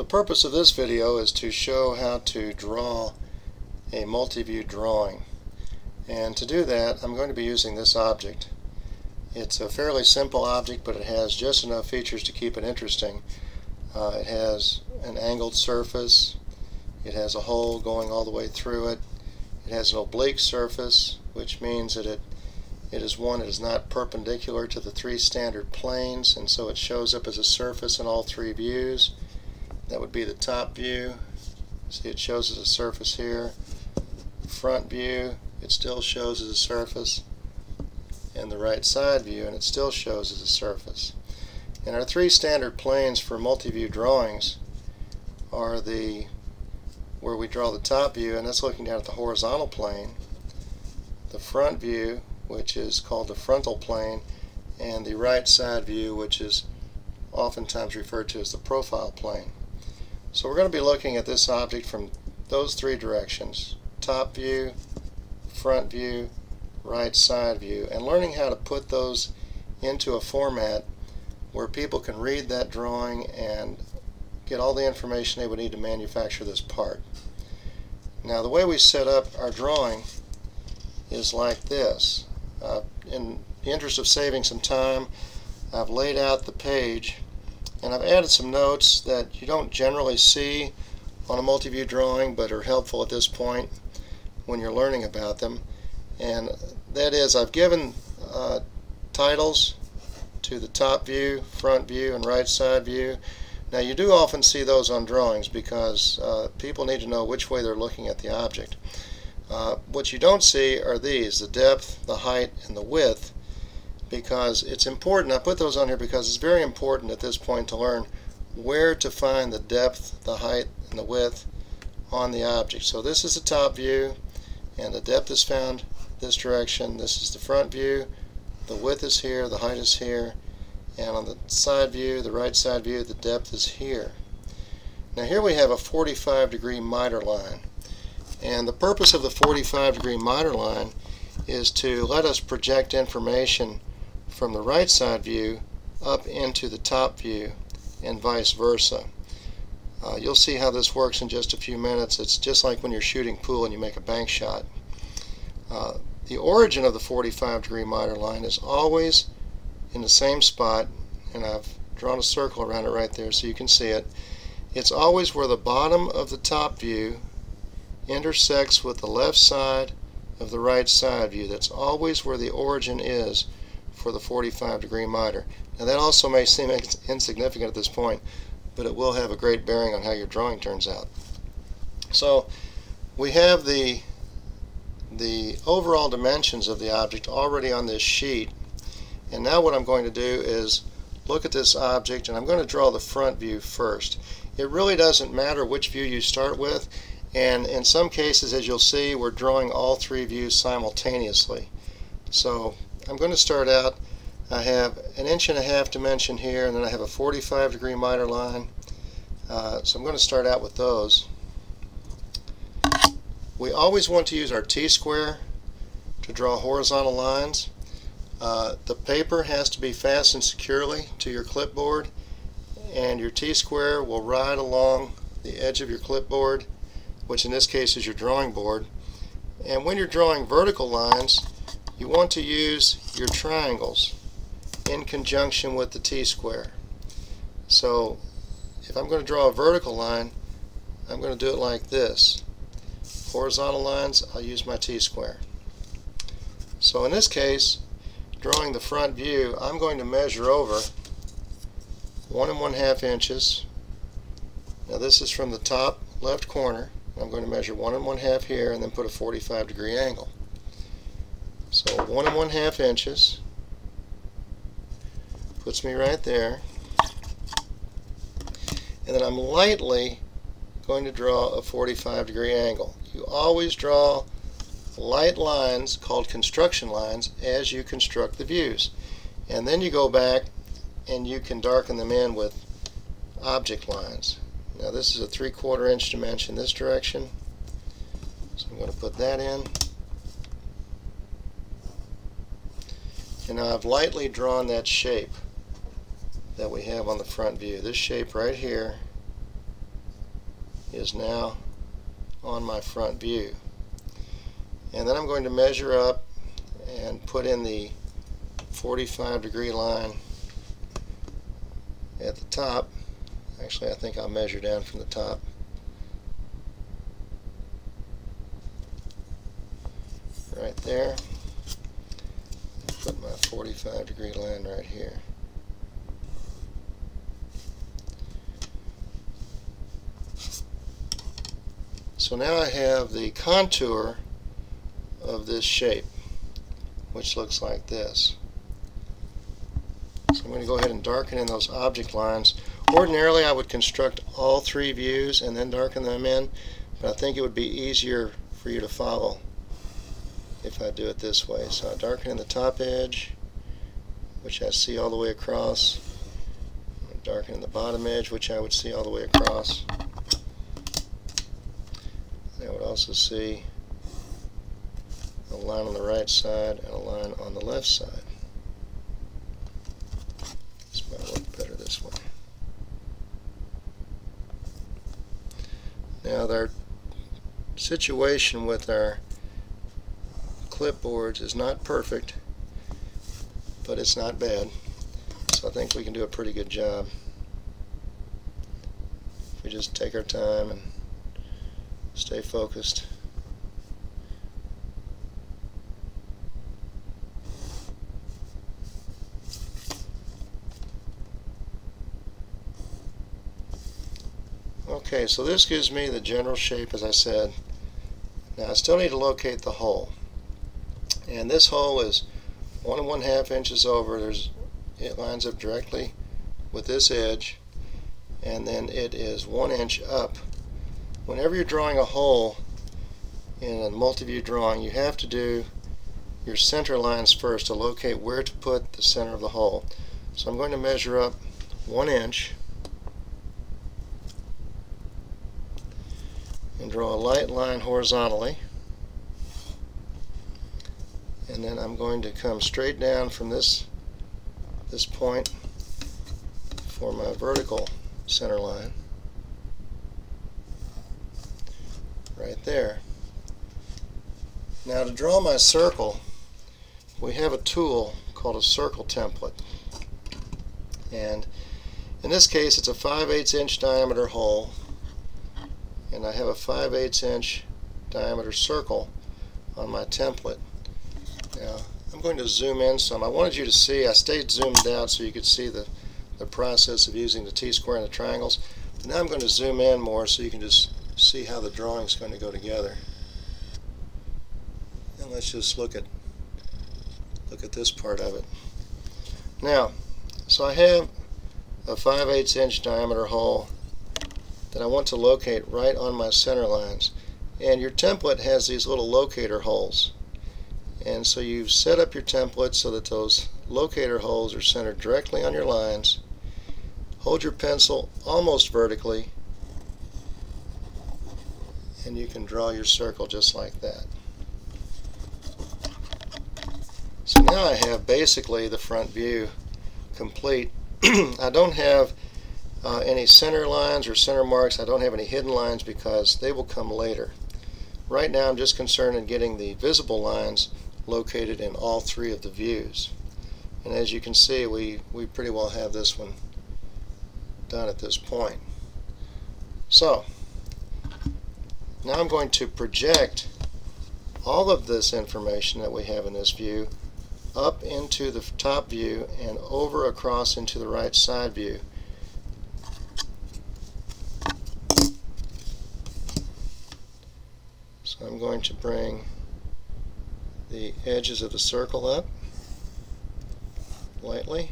The purpose of this video is to show how to draw a multi-view drawing, and to do that I'm going to be using this object. It's a fairly simple object, but it has just enough features to keep it interesting. It has an angled surface, it has a hole going all the way through it, it has an oblique surface, which means that it is one that is not perpendicular to the three standard planes, and so it shows up as a surface in all three views. That would be the top view. See, it shows as a surface here. Front view, it still shows as a surface. And the right side view, and it still shows as a surface. And our three standard planes for multi-view drawings are where we draw the top view, and that's looking down at the horizontal plane. The front view, which is called the frontal plane, and the right side view, which is oftentimes referred to as the profile plane. So we're going to be looking at this object from those three directions: top view, front view, right side view, and learning how to put those into a format where people can read that drawing and get all the information they would need to manufacture this part. Now, the way we set up our drawing is like this. In the interest of saving some time, I've laid out the page and I've added some notes that you don't generally see on a multi-view drawing but are helpful at this point when you're learning about them. And that is, I've given titles to the top view, front view, and right side view. Now, you do often see those on drawings because people need to know which way they're looking at the object. What you don't see are these: the depth, the height, and the width, because it's important. I put those on here because it's very important at this point to learn where to find the depth, the height, and the width on the object. So this is the top view, and the depth is found this direction. This is the front view, the width is here, the height is here, and on the side view, the right side view, the depth is here. Now here we have a 45-degree miter line, and the purpose of the 45-degree miter line is to let us project information from the right side view up into the top view and vice versa. You'll see how this works in just a few minutes. It's just like when you're shooting pool and you make a bank shot. The origin of the 45-degree miter line is always in the same spot, and I've drawn a circle around it right there so you can see it. It's always where the bottom of the top view intersects with the left side of the right side view. That's always where the origin is for the 45-degree miter. Now, that also may seem insignificant at this point, but it will have a great bearing on how your drawing turns out. So we have the overall dimensions of the object already on this sheet, and now what I'm going to do is look at this object, and I'm going to draw the front view first. It really doesn't matter which view you start with, and in some cases, as you'll see, we're drawing all three views simultaneously. So I'm going to start out. I have an 1.5 inch dimension here, and then I have a 45-degree miter line. So I'm going to start out with those. We always want to use our T-square to draw horizontal lines. The paper has to be fastened securely to your clipboard, and your T-square will ride along the edge of your clipboard, which in this case is your drawing board. And when you're drawing vertical lines, you want to use your triangles in conjunction with the T-square. So if I'm going to draw a vertical line, I'm going to do it like this. Horizontal lines, I'll use my T-square. So in this case, drawing the front view, I'm going to measure over 1 1/2 inches. Now this is from the top left corner. I'm going to measure 1 1/2 here and then put a 45-degree angle. So 1 1/2 inches puts me right there, and then I'm lightly going to draw a 45-degree angle. You always draw light lines called construction lines as you construct the views, and then you go back and you can darken them in with object lines. Now this is a 3/4 inch dimension this direction, so I'm going to put that in. And now I've lightly drawn that shape that we have on the front view. This shape right here is now on my front view. And then I'm going to measure up and put in the 45-degree line at the top. Actually, I think I'll measure down from the top. Right there. Put my 45-degree line right here. So now I have the contour of this shape, which looks like this. So I'm going to go ahead and darken in those object lines. Ordinarily I would construct all three views and then darken them in, but I think it would be easier for you to follow if I do it this way. So I darken in the top edge, which I see all the way across. I darken in the bottom edge, which I would see all the way across. I would also see a line on the right side and a line on the left side. This might work better this way. Now our situation with our clipboards is not perfect, but it's not bad. So I think we can do a pretty good job if we just take our time and stay focused. Okay, so this gives me the general shape, as I said. Now I still need to locate the hole. And this hole is 1 1/2 inches over. It lines up directly with this edge, and then it is 1 inch up. Whenever you're drawing a hole in a multi-view drawing, you have to do your center lines first to locate where to put the center of the hole. So I'm going to measure up 1 inch and draw a light line horizontally, and then I'm going to come straight down from this point for my vertical center line right there. Now to draw my circle, we have a tool called a circle template, and in this case it's a 5/8 inch diameter hole, and I have a 5/8 inch diameter circle on my template. Now I'm going to zoom in some. I wanted you to see, I stayed zoomed out so you could see the process of using the T-square and the triangles. But now I'm going to zoom in more so you can just see how the drawing is going to go together. And let's just look at this part of it. Now, so I have a 5/8 inch diameter hole that I want to locate right on my center lines. And your template has these little locator holes. And so you've set up your template so that those locator holes are centered directly on your lines. Hold your pencil almost vertically, and you can draw your circle just like that. So now I have basically the front view complete. I don't have any center lines or center marks. I don't have any hidden lines because they will come later. Right now I'm just concerned in getting the visible lines located in all three of the views. And as you can see, we pretty well have this one done at this point. So now I'm going to project all of this information that we have in this view up into the top view and over across into the right side view. So I'm going to bring the edges of the circle up lightly.